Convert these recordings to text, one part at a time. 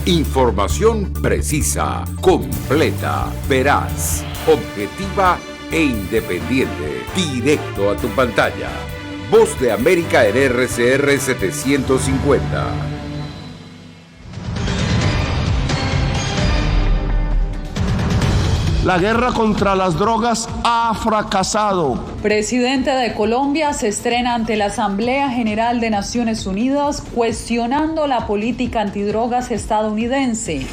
Información precisa, completa, veraz, objetiva e independiente. Directo a tu pantalla. Voz de América en RCR 750. La guerra contra las drogas ha fracasado. Presidente de Colombia se estrena ante la Asamblea General de Naciones Unidas cuestionando la política antidrogas estadounidense.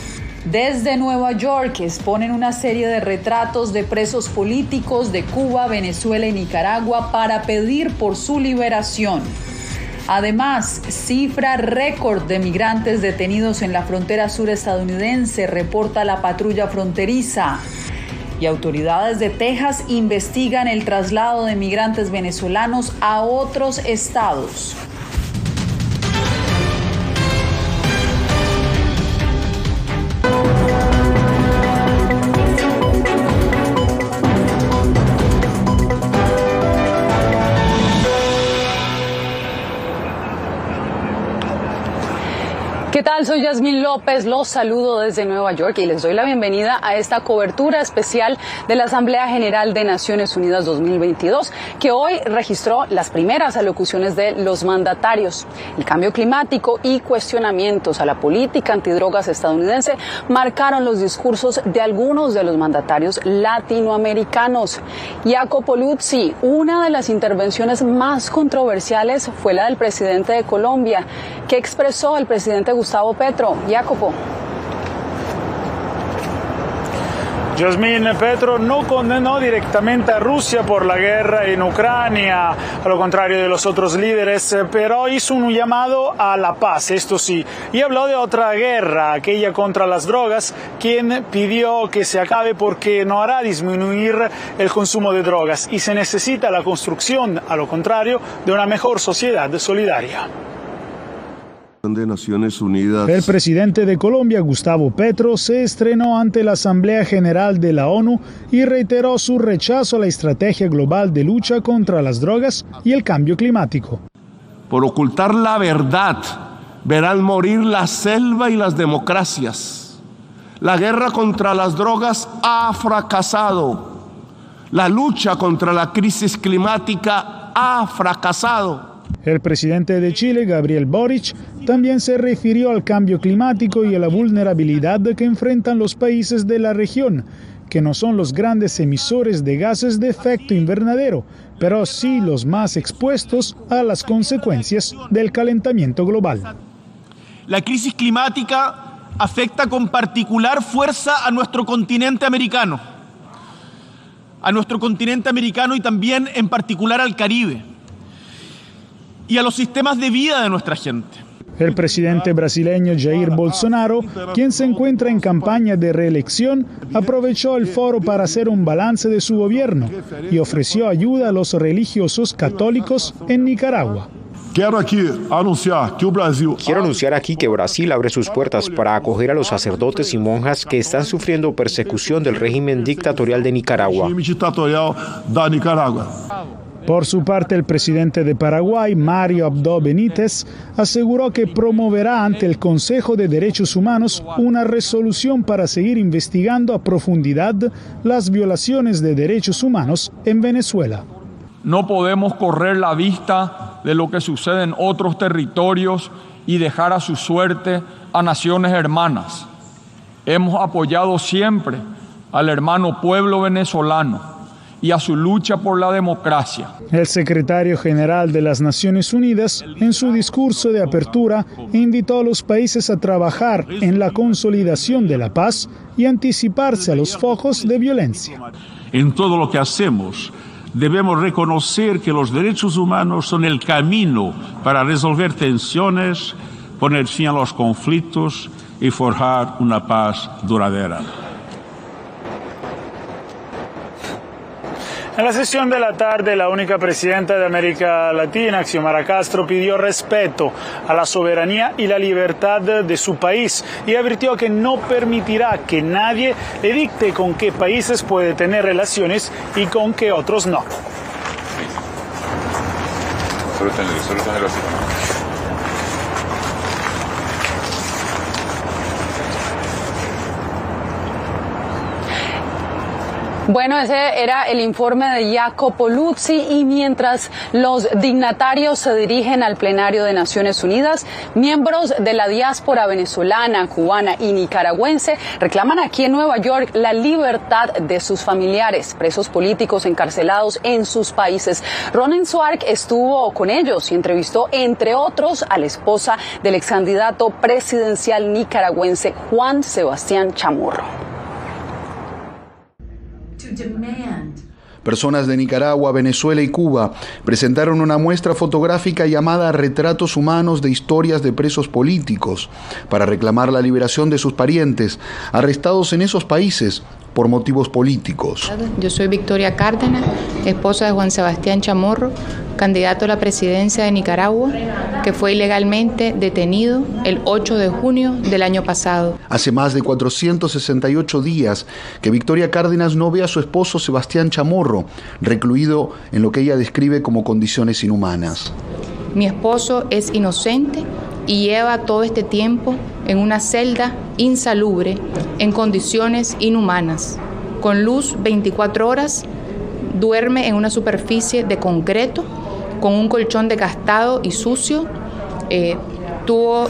Desde Nueva York exponen una serie de retratos de presos políticos de Cuba, Venezuela y Nicaragua para pedir por su liberación. Además, cifra récord de migrantes detenidos en la frontera sur estadounidense, reporta la patrulla fronteriza. Y autoridades de Texas investigan el traslado de migrantes venezolanos a otros estados. ¿Qué tal? Soy Yasmín López, los saludo desde Nueva York y les doy la bienvenida a esta cobertura especial de la Asamblea General de Naciones Unidas 2022, que hoy registró las primeras alocuciones de los mandatarios. El cambio climático y cuestionamientos a la política antidrogas estadounidense marcaron los discursos de algunos de los mandatarios latinoamericanos. Jacopo Luzzi, una de las intervenciones más controversiales fue la del presidente de Colombia, que expresó al presidente Gustavo Petro. Jacopo. Yasmín, Petro no condenó directamente a Rusia por la guerra en Ucrania, a lo contrario de los otros líderes, pero hizo un llamado a la paz, esto sí, y habló de otra guerra, aquella contra las drogas, quien pidió que se acabe porque no hará disminuir el consumo de drogas y se necesita la construcción, a lo contrario, de una mejor sociedad solidaria. De Naciones Unidas. El presidente de Colombia, Gustavo Petro, se estrenó ante la Asamblea General de la ONU y reiteró su rechazo a la estrategia global de lucha contra las drogas y el cambio climático. Por ocultar la verdad, verán morir la selva y las democracias. La guerra contra las drogas ha fracasado. La lucha contra la crisis climática ha fracasado. El presidente de Chile, Gabriel Boric, también se refirió al cambio climático y a la vulnerabilidad que enfrentan los países de la región, que no son los grandes emisores de gases de efecto invernadero, pero sí los más expuestos a las consecuencias del calentamiento global. La crisis climática afecta con particular fuerza a nuestro continente americano y también en particular al Caribe y a los sistemas de vida de nuestra gente. El presidente brasileño Jair Bolsonaro, quien se encuentra en campaña de reelección, aprovechó el foro para hacer un balance de su gobierno y ofreció ayuda a los religiosos católicos en Nicaragua. Quiero anunciar aquí que Brasil abre sus puertas para acoger a los sacerdotes y monjas que están sufriendo persecución del régimen dictatorial de Nicaragua. Por su parte, el presidente de Paraguay, Mario Abdo Benítez, aseguró que promoverá ante el Consejo de Derechos Humanos una resolución para seguir investigando a profundidad las violaciones de derechos humanos en Venezuela. No podemos correr la vista de lo que sucede en otros territorios y dejar a su suerte a naciones hermanas. Hemos apoyado siempre al hermano pueblo venezolano y a su lucha por la democracia. El secretario general de las Naciones Unidas, en su discurso de apertura, invitó a los países a trabajar en la consolidación de la paz y anticiparse a los focos de violencia. En todo lo que hacemos, debemos reconocer que los derechos humanos son el camino para resolver tensiones, poner fin a los conflictos y forjar una paz duradera. En la sesión de la tarde, la única presidenta de América Latina, Xiomara Castro, pidió respeto a la soberanía y la libertad de su país y advirtió que no permitirá que nadie le dicte con qué países puede tener relaciones y con qué otros no. Bueno, ese era el informe de Jacopo Luzzi, y mientras los dignatarios se dirigen al plenario de Naciones Unidas, miembros de la diáspora venezolana, cubana y nicaragüense reclaman aquí en Nueva York la libertad de sus familiares, presos políticos encarcelados en sus países. Ronen Swartz estuvo con ellos y entrevistó, entre otros, a la esposa del ex candidato presidencial nicaragüense Juan Sebastián Chamorro. Personas de Nicaragua, Venezuela y Cuba presentaron una muestra fotográfica llamada Retratos Humanos de Historias de Presos Políticos para reclamar la liberación de sus parientes arrestados en esos países por motivos políticos. Yo soy Victoria Cárdenas, esposa de Juan Sebastián Chamorro, candidato a la presidencia de Nicaragua, que fue ilegalmente detenido el 8 de junio del año pasado. Hace más de 468 días que Victoria Cárdenas no ve a su esposo Sebastián Chamorro, recluido en lo que ella describe como condiciones inhumanas. Mi esposo es inocente y lleva todo este tiempo en una celda insalubre, en condiciones inhumanas, con luz 24 horas, duerme en una superficie de concreto, con un colchón desgastado y sucio,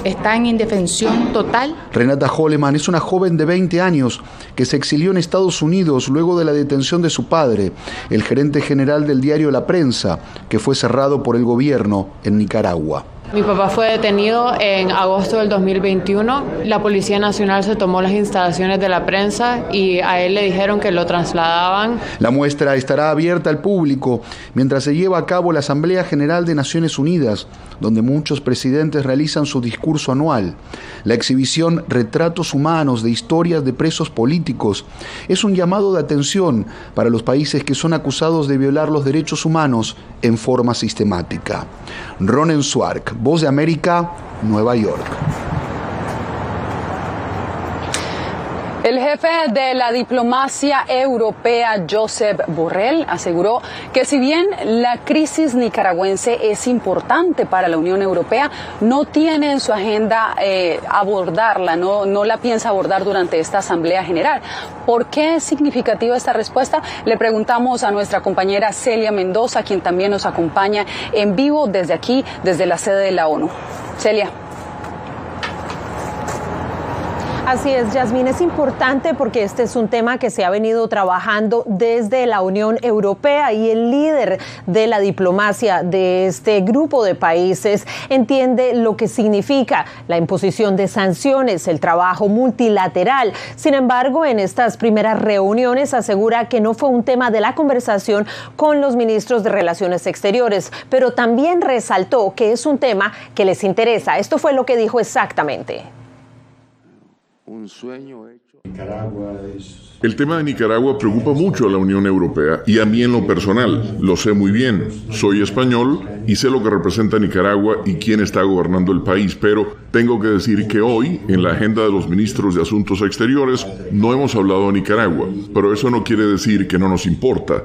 está en indefensión total. Renata Holleman es una joven de 20 años que se exilió en Estados Unidos luego de la detención de su padre, el gerente general del diario La Prensa, que fue cerrado por el gobierno en Nicaragua. Mi papá fue detenido en agosto del 2021. La Policía Nacional se tomó las instalaciones de La Prensa y a él le dijeron que lo trasladaban. La muestra estará abierta al público mientras se lleva a cabo la Asamblea General de Naciones Unidas, donde muchos presidentes realizan su discurso anual. La exhibición Retratos Humanos de Historias de Presos Políticos es un llamado de atención para los países que son acusados de violar los derechos humanos en forma sistemática. Ronen Swartz, Voz de América, Nueva York. El jefe de la diplomacia europea, Josep Borrell, aseguró que si bien la crisis nicaragüense es importante para la Unión Europea, no tiene en su agenda abordarla, no la piensa abordar durante esta Asamblea General. ¿Por qué es significativa esta respuesta? Le preguntamos a nuestra compañera Celia Mendoza, quien también nos acompaña en vivo desde aquí, desde la sede de la ONU. Celia. Así es, Yasmín, es importante porque este es un tema que se ha venido trabajando desde la Unión Europea, y el líder de la diplomacia de este grupo de países entiende lo que significa la imposición de sanciones, el trabajo multilateral. Sin embargo, en estas primeras reuniones asegura que no fue un tema de la conversación con los ministros de Relaciones Exteriores, pero también resaltó que es un tema que les interesa. Esto fue lo que dijo exactamente. Un sueño hecho. El tema de Nicaragua preocupa mucho a la Unión Europea y a mí en lo personal. Lo sé muy bien. Soy español y sé lo que representa Nicaragua y quién está gobernando el país, pero tengo que decir que hoy, en la agenda de los ministros de Asuntos Exteriores, no hemos hablado de Nicaragua, pero eso no quiere decir que no nos importa.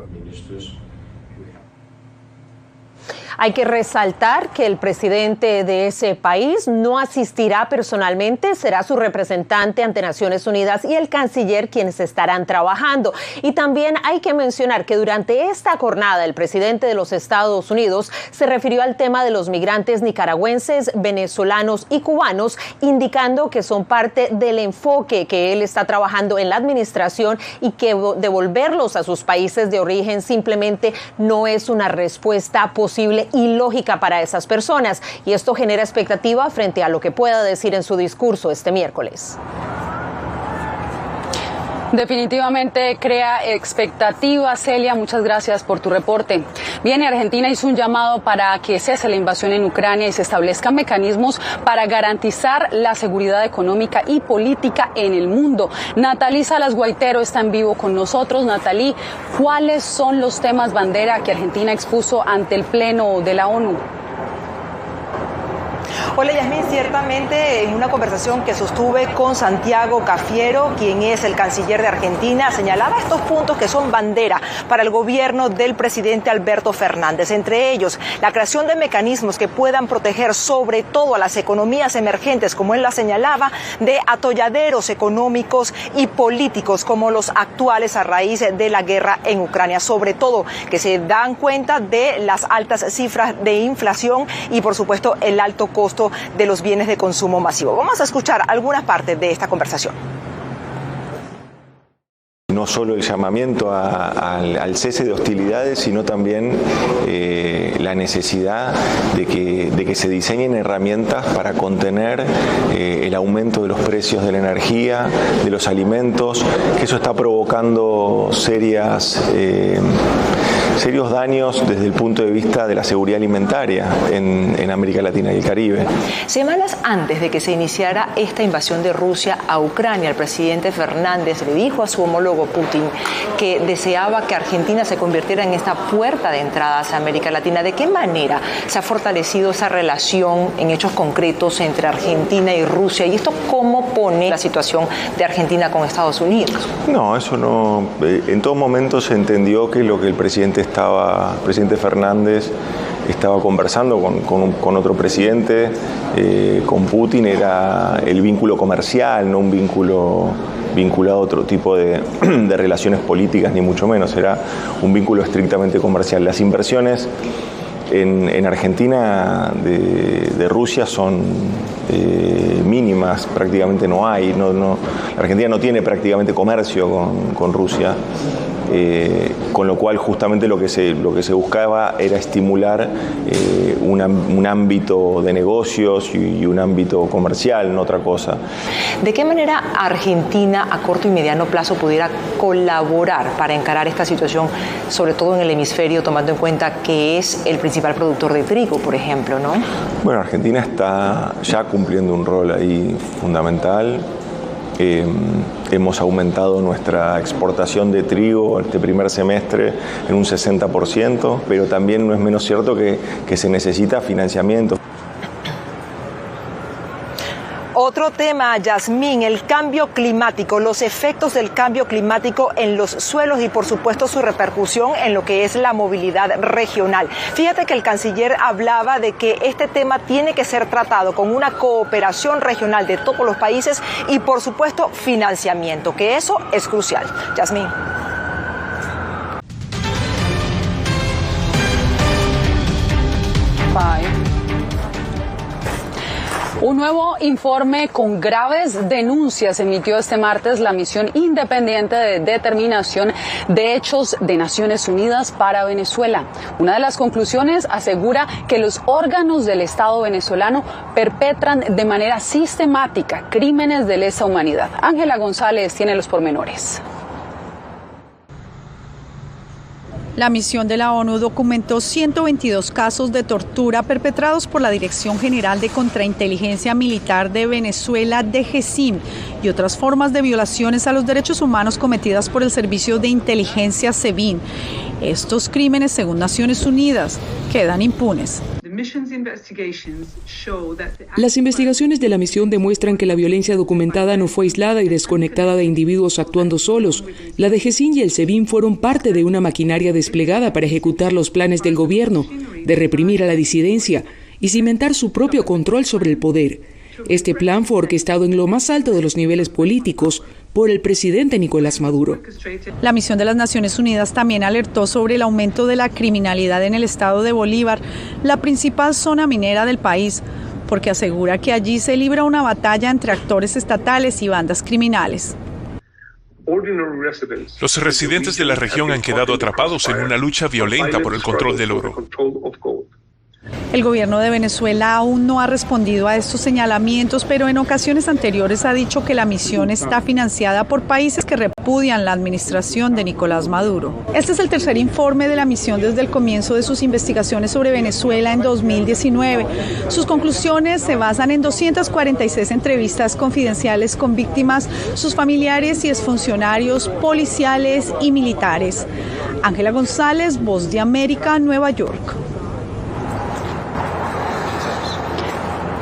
Hay que resaltar que el presidente de ese país no asistirá personalmente, será su representante ante Naciones Unidas y el canciller quienes estarán trabajando. Y también hay que mencionar que durante esta jornada el presidente de los Estados Unidos se refirió al tema de los migrantes nicaragüenses, venezolanos y cubanos, indicando que son parte del enfoque que él está trabajando en la administración y que devolverlos a sus países de origen simplemente no es una respuesta posible y lógica para esas personas, y esto genera expectativa frente a lo que pueda decir en su discurso este miércoles. Definitivamente crea expectativa, Celia, muchas gracias por tu reporte. Bien, Argentina hizo un llamado para que cese la invasión en Ucrania y se establezcan mecanismos para garantizar la seguridad económica y política en el mundo. Natalí Salas Guaitero está en vivo con nosotros. Natalí, ¿cuáles son los temas bandera que Argentina expuso ante el Pleno de la ONU? Hola Yasmín, ciertamente en una conversación que sostuve con Santiago Cafiero, quien es el canciller de Argentina, señalaba estos puntos que son bandera para el gobierno del presidente Alberto Fernández. Entre ellos, la creación de mecanismos que puedan proteger sobre todo a las economías emergentes, como él la señalaba, de atolladeros económicos y políticos como los actuales a raíz de la guerra en Ucrania. Sobre todo, que se dan cuenta de las altas cifras de inflación y, por supuesto, el alto costo de los bienes de consumo masivo. Vamos a escuchar algunas partes de esta conversación. No solo el llamamiento al cese de hostilidades, sino también la necesidad de que se diseñen herramientas para contener el aumento de los precios de la energía, de los alimentos, que eso está provocando serios daños desde el punto de vista de la seguridad alimentaria en América Latina y el Caribe. Semanas antes de que se iniciara esta invasión de Rusia a Ucrania, el presidente Fernández le dijo a su homólogo Putin que deseaba que Argentina se convirtiera en esta puerta de entrada hacia América Latina. ¿De qué manera se ha fortalecido esa relación en hechos concretos entre Argentina y Rusia? ¿Y esto cómo pone la situación de Argentina con Estados Unidos? No, eso no. En todo momento se entendió que lo que el presidente Fernández estaba conversando con otro presidente, con Putin, era el vínculo comercial, no un vínculo vinculado a otro tipo de relaciones políticas, ni mucho menos, era un vínculo estrictamente comercial. Las inversiones en Argentina de Rusia son mínimas, prácticamente no hay. La Argentina no tiene prácticamente comercio con Rusia. Con lo cual justamente lo que se buscaba era estimular un ámbito de negocios y un ámbito comercial, no otra cosa. ¿De qué manera Argentina a corto y mediano plazo pudiera colaborar para encarar esta situación, sobre todo en el hemisferio, tomando en cuenta que es el principal productor de trigo, por ejemplo, ¿no? Bueno, Argentina está ya cumpliendo un rol ahí fundamental. Hemos aumentado nuestra exportación de trigo este primer semestre en un 60%, pero también no es menos cierto que se necesita financiamiento. Otro tema, Yasmín, el cambio climático, los efectos del cambio climático en los suelos y, por supuesto, su repercusión en lo que es la movilidad regional. Fíjate que el canciller hablaba de que este tema tiene que ser tratado con una cooperación regional de todos los países y, por supuesto, financiamiento, que eso es crucial. Yasmín. Bye. Un nuevo informe con graves denuncias emitió este martes la Misión Independiente de Determinación de Hechos de Naciones Unidas para Venezuela. Una de las conclusiones asegura que los órganos del Estado venezolano perpetran de manera sistemática crímenes de lesa humanidad. Ángela González tiene los pormenores. La misión de la ONU documentó 122 casos de tortura perpetrados por la Dirección General de Contrainteligencia Militar de Venezuela, DGCIM, y otras formas de violaciones a los derechos humanos cometidas por el Servicio de Inteligencia SEBIN. Estos crímenes, según Naciones Unidas, quedan impunes. Las investigaciones de la misión demuestran que la violencia documentada no fue aislada y desconectada de individuos actuando solos. La DGCIM y el SEBIN fueron parte de una maquinaria desplegada para ejecutar los planes del gobierno, de reprimir a la disidencia y cimentar su propio control sobre el poder. Este plan fue orquestado en lo más alto de los niveles políticos por el presidente Nicolás Maduro. La misión de las Naciones Unidas también alertó sobre el aumento de la criminalidad en el estado de Bolívar, la principal zona minera del país, porque asegura que allí se libra una batalla entre actores estatales y bandas criminales. Los residentes de la región han quedado atrapados en una lucha violenta por el control del oro. El gobierno de Venezuela aún no ha respondido a estos señalamientos, pero en ocasiones anteriores ha dicho que la misión está financiada por países que repudian la administración de Nicolás Maduro. Este es el tercer informe de la misión desde el comienzo de sus investigaciones sobre Venezuela en 2019. Sus conclusiones se basan en 246 entrevistas confidenciales con víctimas, sus familiares y exfuncionarios policiales y militares. Ángela González, Voz de América, Nueva York.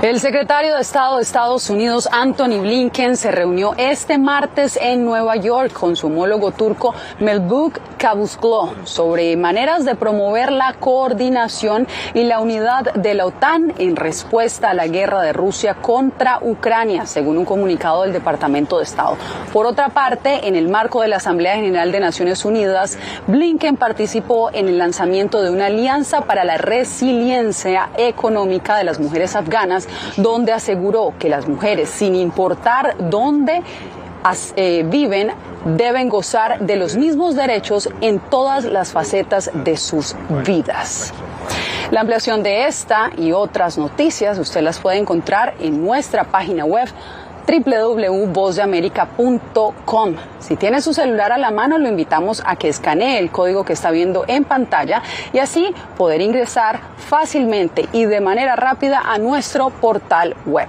El secretario de Estado de Estados Unidos, Antony Blinken, se reunió este martes en Nueva York con su homólogo turco Mevlut Cavusoglu sobre maneras de promover la coordinación y la unidad de la OTAN en respuesta a la guerra de Rusia contra Ucrania, según un comunicado del Departamento de Estado. Por otra parte, en el marco de la Asamblea General de Naciones Unidas, Blinken participó en el lanzamiento de una alianza para la resiliencia económica de las mujeres afganas, donde aseguró que las mujeres, sin importar dónde viven, deben gozar de los mismos derechos en todas las facetas de sus vidas. La ampliación de esta y otras noticias usted las puede encontrar en nuestra página web www.vozdeamerica.com. Si tiene su celular a la mano, lo invitamos a que escanee el código que está viendo en pantalla y así poder ingresar fácilmente y de manera rápida a nuestro portal web.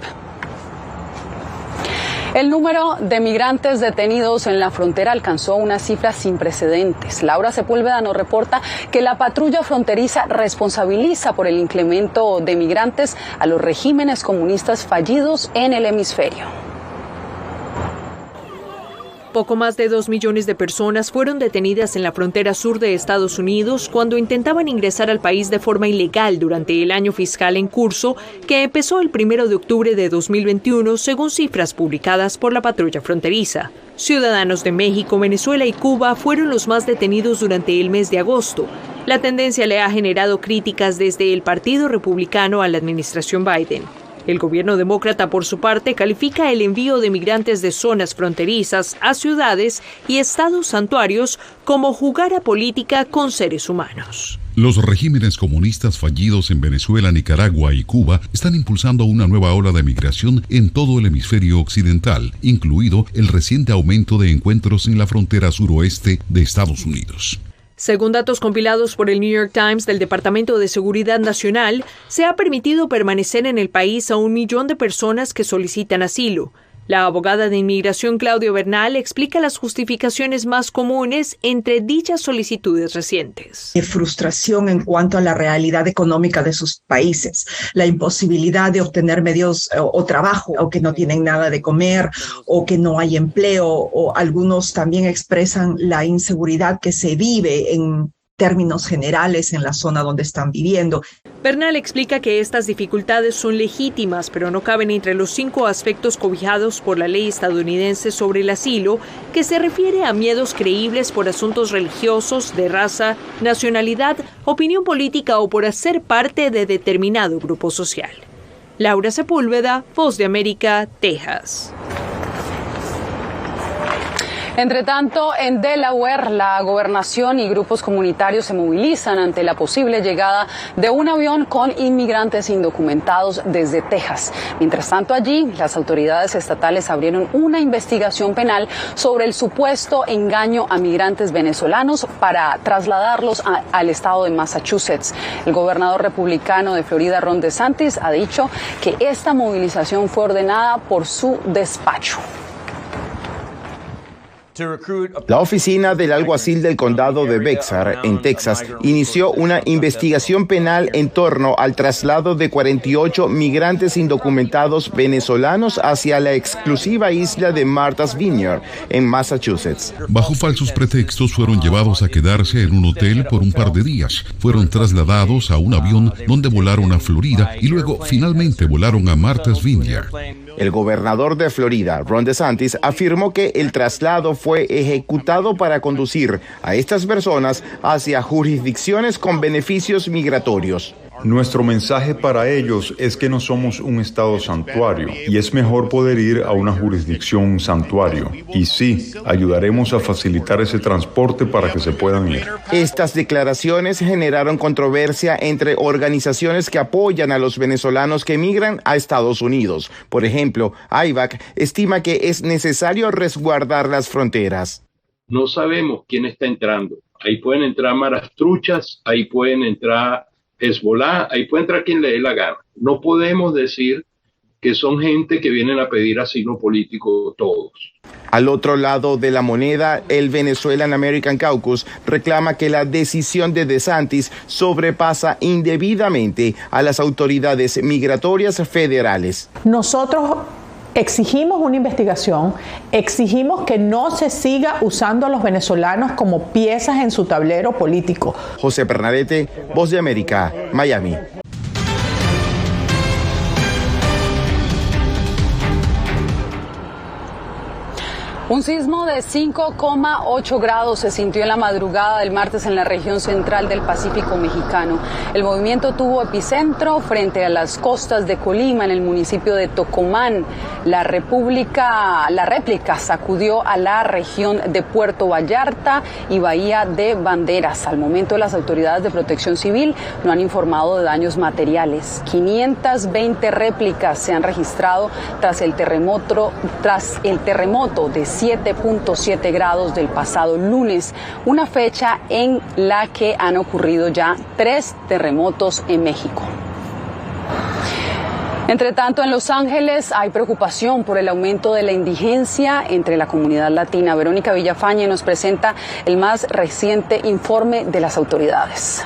El número de migrantes detenidos en la frontera alcanzó una cifra sin precedentes. Laura Sepúlveda nos reporta que la patrulla fronteriza responsabiliza por el incremento de migrantes a los regímenes comunistas fallidos en el hemisferio. Poco más de 2 millones de personas fueron detenidas en la frontera sur de Estados Unidos cuando intentaban ingresar al país de forma ilegal durante el año fiscal en curso, que empezó el 1 de octubre de 2021, según cifras publicadas por la patrulla fronteriza. Ciudadanos de México, Venezuela y Cuba fueron los más detenidos durante el mes de agosto. La tendencia le ha generado críticas desde el Partido Republicano a la administración Biden. El gobierno demócrata, por su parte, califica el envío de migrantes de zonas fronterizas a ciudades y estados santuarios como jugar a política con seres humanos. Los regímenes comunistas fallidos en Venezuela, Nicaragua y Cuba están impulsando una nueva ola de migración en todo el hemisferio occidental, incluido el reciente aumento de encuentros en la frontera suroeste de Estados Unidos. Según datos compilados por el New York Times del Departamento de Seguridad Nacional, se ha permitido permanecer en el país a 1 millón de personas que solicitan asilo. La abogada de inmigración Claudia Bernal explica las justificaciones más comunes entre dichas solicitudes recientes. Frustración en cuanto a la realidad económica de sus países, la imposibilidad de obtener medios o trabajo, o que no tienen nada de comer, o que no hay empleo, o algunos también expresan la inseguridad que se vive en términos generales en la zona donde están viviendo. Bernal explica que estas dificultades son legítimas, pero no caben entre los 5 aspectos cobijados por la ley estadounidense sobre el asilo, que se refiere a miedos creíbles por asuntos religiosos, de raza, nacionalidad, opinión política o por hacer parte de determinado grupo social. Laura Sepúlveda, Voz de América, Texas. Entre tanto, en Delaware, la gobernación y grupos comunitarios se movilizan ante la posible llegada de un avión con inmigrantes indocumentados desde Texas. Mientras tanto, allí, las autoridades estatales abrieron una investigación penal sobre el supuesto engaño a migrantes venezolanos para trasladarlos al estado de Massachusetts. El gobernador republicano de Florida, Ron DeSantis, ha dicho que esta movilización fue ordenada por su despacho. La oficina del alguacil del condado de Bexar, en Texas, inició una investigación penal en torno al traslado de 48 migrantes indocumentados venezolanos hacia la exclusiva isla de Martha's Vineyard, en Massachusetts. Bajo falsos pretextos fueron llevados a quedarse en un hotel por un par de días. Fueron trasladados a un avión donde volaron a Florida y luego finalmente volaron a Martha's Vineyard. El gobernador de Florida, Ron DeSantis, afirmó que el traslado fue ejecutado para conducir a estas personas hacia jurisdicciones con beneficios migratorios. Nuestro mensaje para ellos es que no somos un estado santuario y es mejor poder ir a una jurisdicción santuario. Y sí, ayudaremos a facilitar ese transporte para que se puedan ir. Estas declaraciones generaron controversia entre organizaciones que apoyan a los venezolanos que migran a Estados Unidos. Por ejemplo, AIVAC estima que es necesario resguardar las fronteras. No sabemos quién está entrando. Ahí pueden entrar maras truchas, ahí pueden entrar Hezbollah, ahí puede entrar quien le dé la gana. No podemos decir que son gente que vienen a pedir asilo político todos. Al otro lado de la moneda, el Venezuelan American Caucus reclama que la decisión de DeSantis sobrepasa indebidamente a las autoridades migratorias federales. Nosotros exigimos una investigación, exigimos que no se siga usando a los venezolanos como piezas en su tablero político. José Bernadette, Voz de América, Miami. Un sismo de 5,8 grados se sintió en la madrugada del martes en la región central del Pacífico mexicano. El movimiento tuvo epicentro frente a las costas de Colima, en el municipio de Tocomán. La réplica sacudió a la región de Puerto Vallarta y Bahía de Banderas. Al momento, las autoridades de protección civil no han informado de daños materiales. 520 réplicas se han registrado tras el terremoto de 7.7 grados del pasado lunes, una fecha en la que han ocurrido ya 3 terremotos en México. Entre tanto, en Los Ángeles hay preocupación por el aumento de la indigencia entre la comunidad latina. Verónica Villafañe nos presenta el más reciente informe de las autoridades.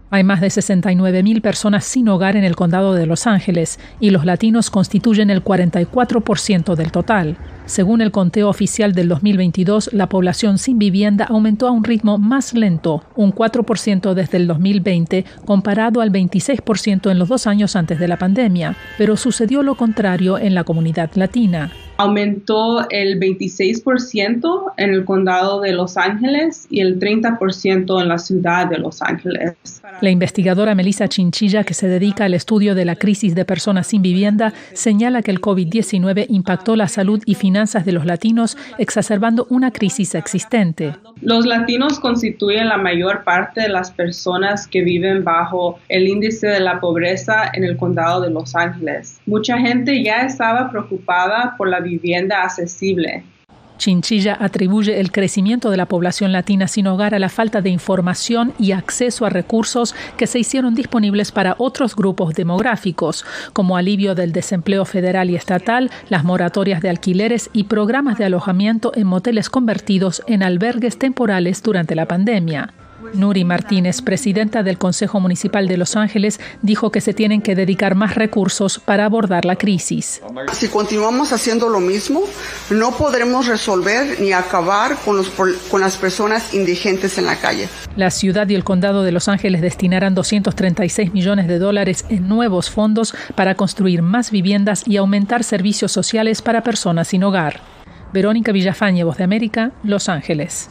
Hay más de 69.000 personas sin hogar en el condado de Los Ángeles y los latinos constituyen el 44% del total. Según el conteo oficial del 2022, la población sin vivienda aumentó a un ritmo más lento, un 4% desde el 2020, comparado al 26% en los 2 años antes de la pandemia, pero sucedió lo contrario en la comunidad latina. Aumentó el 26% en el condado de Los Ángeles y el 30% en la ciudad de Los Ángeles. La investigadora Melissa Chinchilla, que se dedica al estudio de la crisis de personas sin vivienda, señala que el COVID-19 impactó la salud y finanzas de los latinos, exacerbando una crisis existente. Los latinos constituyen la mayor parte de las personas que viven bajo el índice de la pobreza en el condado de Los Ángeles. Mucha gente ya estaba preocupada por la vivienda accesible. Chinchilla atribuye el crecimiento de la población latina sin hogar a la falta de información y acceso a recursos que se hicieron disponibles para otros grupos demográficos, como alivio del desempleo federal y estatal, las moratorias de alquileres y programas de alojamiento en moteles convertidos en albergues temporales durante la pandemia. Nuri Martínez, presidenta del Consejo Municipal de Los Ángeles, dijo que se tienen que dedicar más recursos para abordar la crisis. Si continuamos haciendo lo mismo, no podremos resolver ni acabar con las personas indigentes en la calle. La ciudad y el condado de Los Ángeles destinarán $236 millones en nuevos fondos para construir más viviendas y aumentar servicios sociales para personas sin hogar. Verónica Villafañe, Voz de América, Los Ángeles.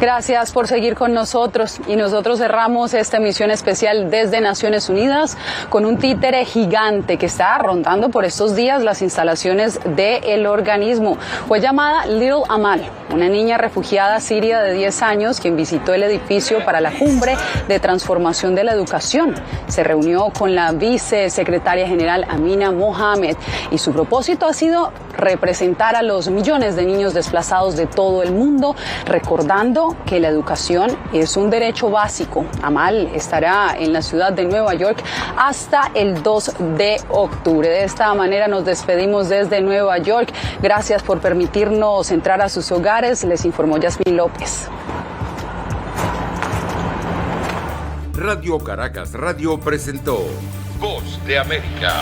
Gracias por seguir con nosotros, y nosotros cerramos esta emisión especial desde Naciones Unidas con un títere gigante que está rondando por estos días las instalaciones del organismo. Fue llamada Little Amal, una niña refugiada siria de 10 años quien visitó el edificio para la cumbre de transformación de la educación. Se reunió con la vicesecretaria general Amina Mohamed y su propósito ha sido representar a los millones de niños desplazados de todo el mundo, recordando que la educación es un derecho básico. Amal estará en la ciudad de Nueva York hasta el 2 de octubre. De esta manera nos despedimos desde Nueva York. Gracias por permitirnos entrar a sus hogares. Les informó Yasmín López. Radio Caracas Radio presentó Voz de América.